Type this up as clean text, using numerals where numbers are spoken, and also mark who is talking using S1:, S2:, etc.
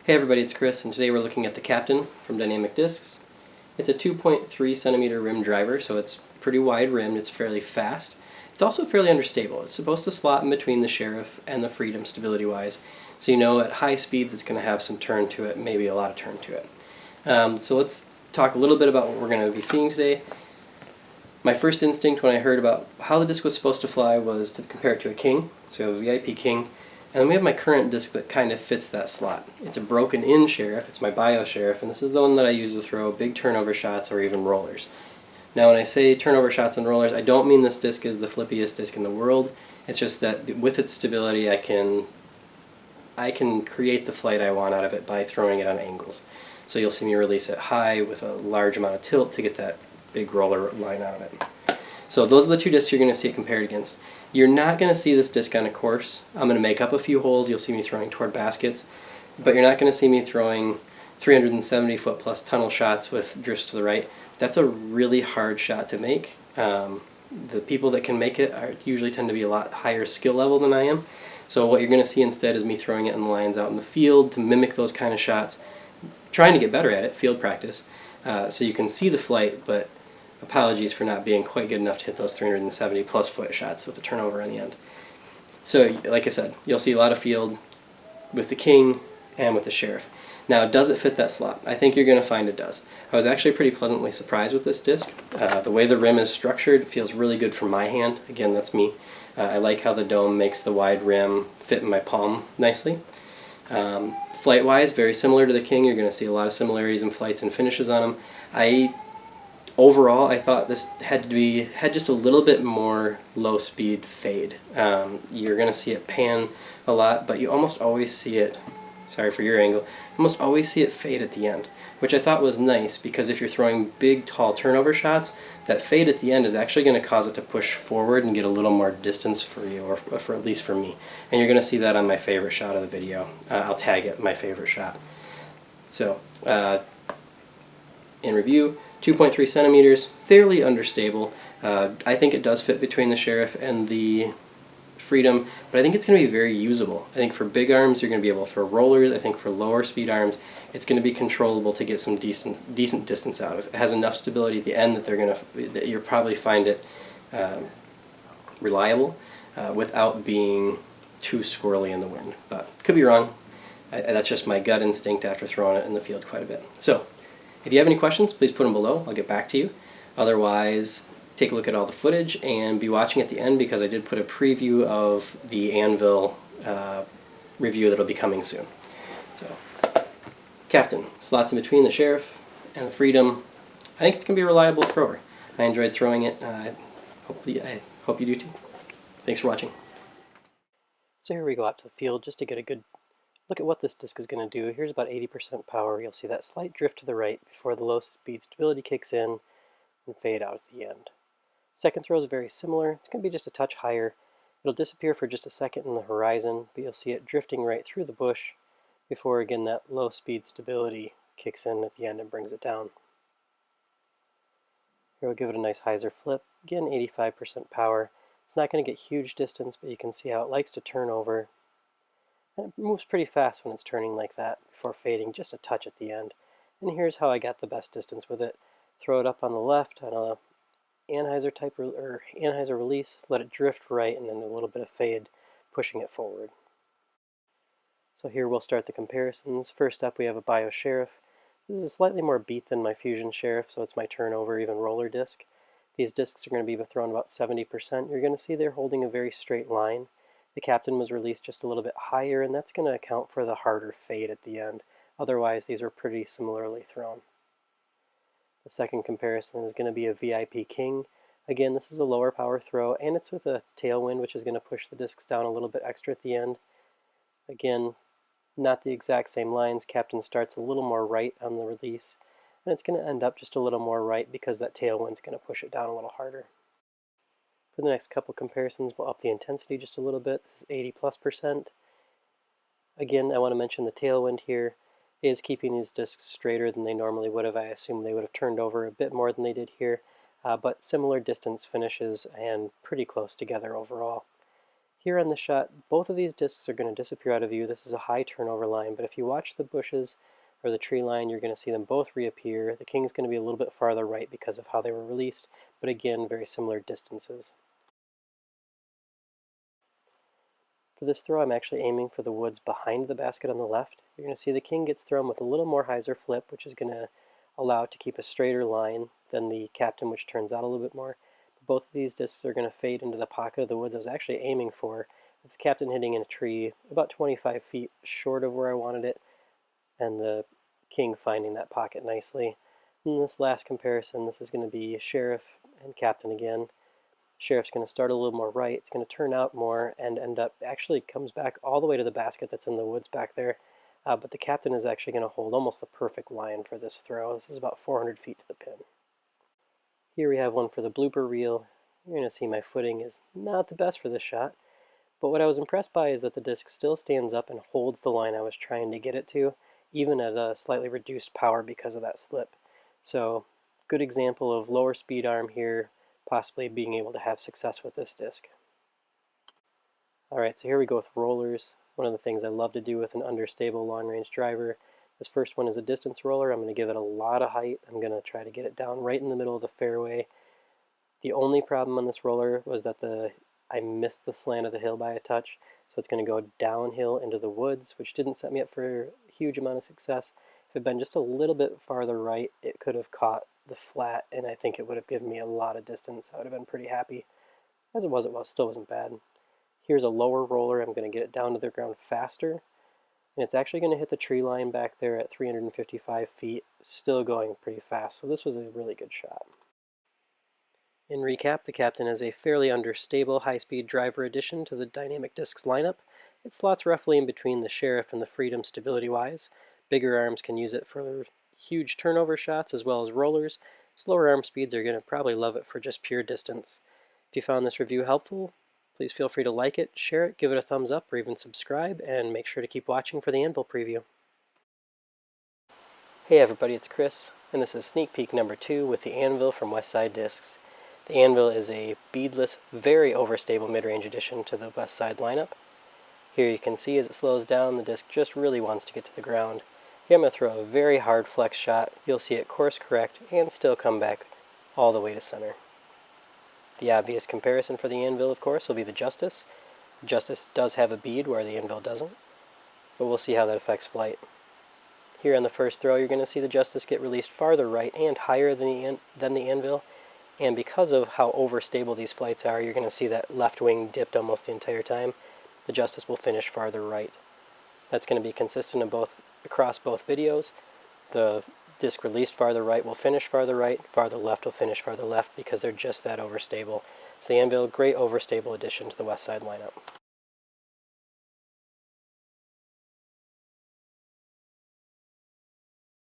S1: Hey everybody, it's Chris, and today we're looking at the Captain from Dynamic Discs. It's a 2.3 centimeter rim driver, so it's pretty wide rimmed, it's fairly fast. It's also fairly understable. It's supposed to slot in between the Sheriff and the Freedom stability-wise, so you know at high speeds it's going to have some turn to it, maybe a lot of turn to it. So let's talk a little bit about what we're going to be seeing today. My first instinct when I heard about how the disc was supposed to fly was to compare it to a King, so a VIP King. And then we have my current disc that kind of fits that slot. It's a broken-in Sheriff, it's my Bio Sheriff, and this is the one that I use to throw big turnover shots or even rollers. Now when I say turnover shots and rollers, I don't mean this disc is the flippiest disc in the world. It's just that with its stability I can create the flight I want out of it by throwing it on angles. So you'll see me release it high with a large amount of tilt to get that big roller line out of it. So those are the two discs you're going to see it compared against. You're not going to see this disc on a course. I'm going to make up a few holes. You'll see me throwing toward baskets, but you're not going to see me throwing 370 foot plus tunnel shots with drifts to the right. That's a really hard shot to make. The people that can make it usually tend to be a lot higher skill level than I am. So what you're going to see instead is me throwing it in the lines out in the field to mimic those kind of shots, trying to get better at it, field practice, so you can see the flight, but apologies for not being quite good enough to hit those 370 plus foot shots with the turnover on the end. So like I said, you'll see a lot of field with the King and with the Sheriff. Now does it fit that slot? I think you're going to find it does. I was actually pretty pleasantly surprised with this disc. The way the rim is structured feels really good for my hand. Again, that's me. I like how the dome makes the wide rim fit in my palm nicely. Flight-wise, very similar to the King. You're going to see a lot of similarities in flights and finishes on them. Overall, I thought this had just a little bit more low-speed fade. You're going to see it pan a lot, but you almost always see it, sorry for your angle, you almost always see it fade at the end, which I thought was nice because if you're throwing big, tall turnover shots, that fade at the end is actually going to cause it to push forward and get a little more distance for you, or for at least for me. And you're going to see that on my favorite shot of the video. I'll tag it my favorite shot. So, in review, 2.3 centimeters, fairly understable. I think it does fit between the Sheriff and the Freedom, but I think it's going to be very usable. I think for big arms you're going to be able to throw rollers. I think for lower speed arms it's going to be controllable to get some decent distance out of it. It has enough stability at the end that you'll probably find it reliable without being too squirrely in the wind. But could be wrong. That's just my gut instinct after throwing it in the field quite a bit. So, if you have any questions, please put them below. I'll get back to you. Otherwise, take a look at all the footage and be watching at the end because I did put a preview of the Anvil review that will be coming soon. So, Captain, slots in between the Sheriff and the Freedom. I think it's going to be a reliable thrower. I enjoyed throwing it. I hope you do too. Thanks for watching. So here we go out to the field just to get a good look at what this disc is going to do. Here's about 80% power. You'll see that slight drift to the right before the low speed stability kicks in and fade out at the end. Second throw is very similar. It's going to be just a touch higher. It'll disappear for just a second in the horizon, but you'll see it drifting right through the bush before again that low speed stability kicks in at the end and brings it down. Here we'll give it a nice hyzer flip. Again, 85% power. It's not going to get huge distance, but you can see how it likes to turn over. And it moves pretty fast when it's turning like that before fading just a touch at the end. And here's how I got the best distance with it. Throw it up on the left on a Anheuser release, let it drift right, and then a little bit of fade pushing it forward. So here we'll start the comparisons. First up we have a Bio Sheriff. This is slightly more beat than my Fusion Sheriff, so it's my turnover, even roller disc. These discs are going to be thrown about 70%. You're going to see they're holding a very straight line. The Captain was released just a little bit higher, and that's going to account for the harder fade at the end. Otherwise, these are pretty similarly thrown. The second comparison is going to be a VIP King. Again, this is a lower power throw, and it's with a tailwind, which is going to push the discs down a little bit extra at the end. Again, not the exact same lines. Captain starts a little more right on the release, and it's going to end up just a little more right because that tailwind's going to push it down a little harder. For the next couple comparisons, we'll up the intensity just a little bit. This is 80+%. Again, I want to mention the tailwind here is keeping these discs straighter than they normally would have. I assume they would have turned over a bit more than they did here, but similar distance finishes and pretty close together overall. Here on the shot, both of these discs are going to disappear out of view. This is a high turnover line, but if you watch the bushes or the tree line, you're going to see them both reappear. The king's going to be a little bit farther right because of how they were released, but again, very similar distances. For this throw, I'm actually aiming for the woods behind the basket on the left. You're going to see the king gets thrown with a little more hyzer flip, which is going to allow it to keep a straighter line than the captain, which turns out a little bit more. Both of these discs are going to fade into the pocket of the woods I was actually aiming for, with the captain hitting in a tree about 25 feet short of where I wanted it, and the king finding that pocket nicely. In this last comparison, this is going to be sheriff and captain again. Sheriff's going to start a little more right, it's going to turn out more and end up, actually comes back all the way to the basket that's in the woods back there, but the captain is actually going to hold almost the perfect line for this throw. This is about 400 feet to the pin. Here we have one for the blooper reel. You're going to see my footing is not the best for this shot, but what I was impressed by is that the disc still stands up and holds the line I was trying to get it to, even at a slightly reduced power because of that slip. So, good example of lower speed arm here, possibly being able to have success with this disc. Alright, so here we go with rollers. One of the things I love to do with an understable long-range driver. This first one is a distance roller. I'm going to give it a lot of height. I'm going to try to get it down right in the middle of the fairway. The only problem on this roller was that I missed the slant of the hill by a touch, so it's going to go downhill into the woods, which didn't set me up for a huge amount of success. If it had been just a little bit farther right, it could have caught the flat, and I think it would have given me a lot of distance. I would have been pretty happy. As it was, still wasn't bad. Here's a lower roller. I'm going to get it down to the ground faster, and it's actually going to hit the tree line back there at 355 feet, still going pretty fast, so this was a really good shot. In recap, the captain is a fairly understable high-speed driver addition to the Dynamic Discs lineup. It slots roughly in between the Sheriff and the Freedom stability-wise. Bigger arms can use it for huge turnover shots as well as rollers. Slower arm speeds are going to probably love it for just pure distance. If you found this review helpful, please feel free to like it, share it, give it a thumbs up, or even subscribe, and make sure to keep watching for the Anvil preview. Hey everybody, it's Chris, and this is sneak peek number 2 with the Anvil from Westside Discs. The Anvil is a beadless, very overstable mid-range addition to the Westside lineup. Here you can see as it slows down, the disc just really wants to get to the ground. Here I'm going to throw a very hard flex shot. You'll see it course correct and still come back all the way to center. The obvious comparison for the Anvil, of course, will be the Justice. The Justice does have a bead where the Anvil doesn't, but we'll see how that affects flight. Here on the first throw, you're going to see the Justice get released farther right and higher than the Anvil. And because of how overstable these flights are, you're going to see that left wing dipped almost the entire time. The Justice will finish farther right. That's going to be consistent across both videos. The disc released farther right will finish farther right, farther left will finish farther left because they're just that overstable. So the Anvil, great overstable addition to the Westside lineup.